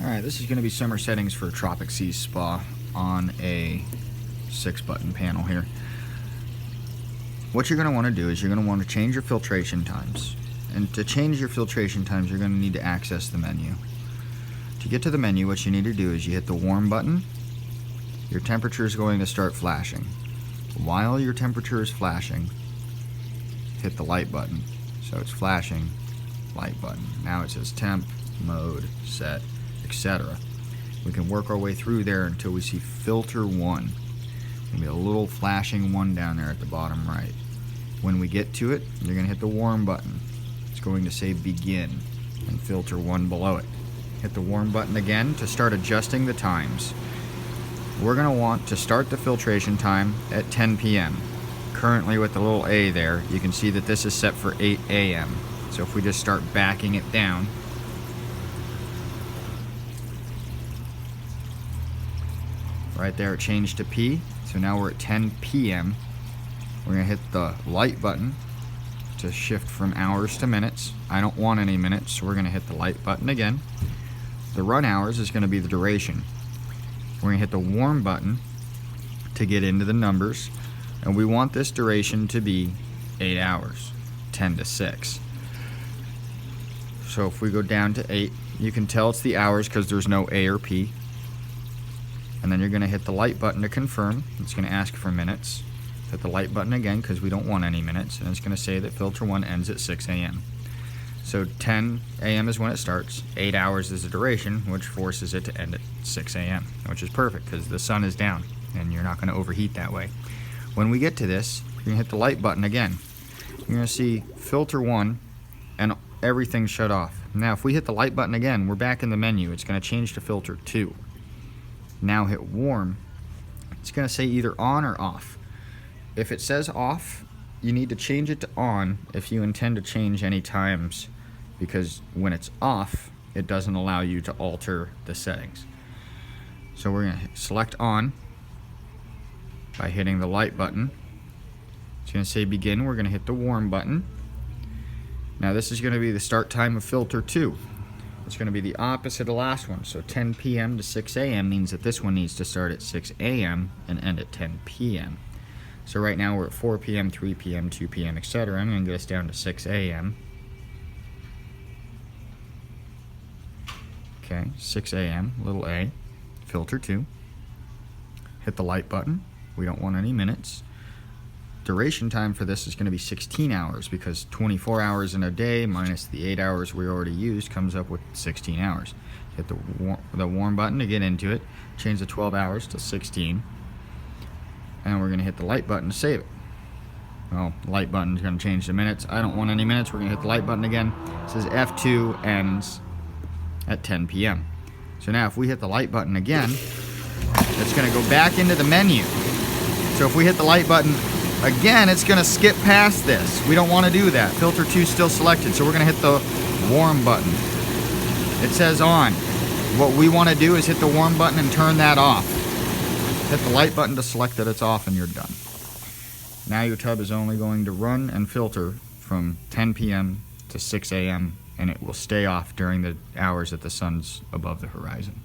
Alright, this is going to be summer settings for Tropic Sea Spa on a 6-button panel here. What you're going to want to do is you're going to want to change your filtration times. And to change your filtration times, you're going to need to access the menu. To get to the menu, what you need to do is you hit the warm button. Your temperature is going to start flashing. While your temperature is flashing, hit the light button. So it's flashing, light button. Now it says temp, mode, set, etc. We can work our way through there until we see filter 1. There'll be a little flashing 1 down there at the bottom right. When we get to it, you're going to hit the warm button. It's going to say begin and filter 1 below it. Hit the warm button again to start adjusting the times. We're going to want to start the filtration time at 10 p.m. Currently with the little A there, you can see that this is set for 8 a.m. So if we just start backing it down, right there it changed to P. So now we're at 10 p.m. We're going to hit the light button to shift from hours to minutes. I don't want any minutes, so we're going to hit the light button again. The run hours is going to be the duration. We're going to hit the warm button to get into the numbers. And we want this duration to be 8 hours, 10 to 6. So if we go down to 8, you can tell it's the hours because there's no A or P. And then you're going to hit the light button to confirm. It's going to ask for minutes. Hit the light button again because we don't want any minutes. And it's going to say that filter 1 ends at 6 a.m. So 10 a.m. is when it starts. 8 hours is the duration, which forces it to end at 6 a.m., which is perfect because the sun is down and you're not going to overheat that way. When we get to this, you're going to hit the light button again. You're going to see filter 1 and everything shut off. Now if we hit the light button again, we're back in the menu. It's going to change to filter 2. Now hit warm. It's going to say either on or off. If it says off, you need to change it to on if you intend to change any times, because when it's off, it doesn't allow you to alter the settings. So we're going to select on by hitting the light button. It's going to say begin. We're going to hit the warm button. Now this is going to be the start time of filter 2. It's going to be the opposite of the last one. So 10 p.m. to 6 a.m. means that this one needs to start at 6 a.m. and end at 10 p.m. So right now we're at 4 p.m., 3 p.m., 2 p.m., etc. I'm going to get us down to 6 a.m. Okay, 6 a.m., little a, filter 2. Hit the light button. We don't want any minutes. Duration time for this is going to be 16 hours because 24 hours in a day minus the 8 hours we already used comes up with 16 hours. Hit the warm button to get into it. Change the 12 hours to 16. And we're going to hit the light button to save it. Well, the light button is going to change the minutes. I don't want any minutes. We're going to hit the light button again. It says F2 ends at 10 p.m. So now if we hit the light button again, it's going to go back into the menu. So if we hit the light button again, it's going to skip past this. We don't want to do that. Filter 2 is still selected, so we're going to hit the warm button. It says on. What we want to do is hit the warm button and turn that off. Hit the light button to select that it's off and you're done. Now your tub is only going to run and filter from 10 p.m. to 6 a.m. and it will stay off during the hours that the sun's above the horizon.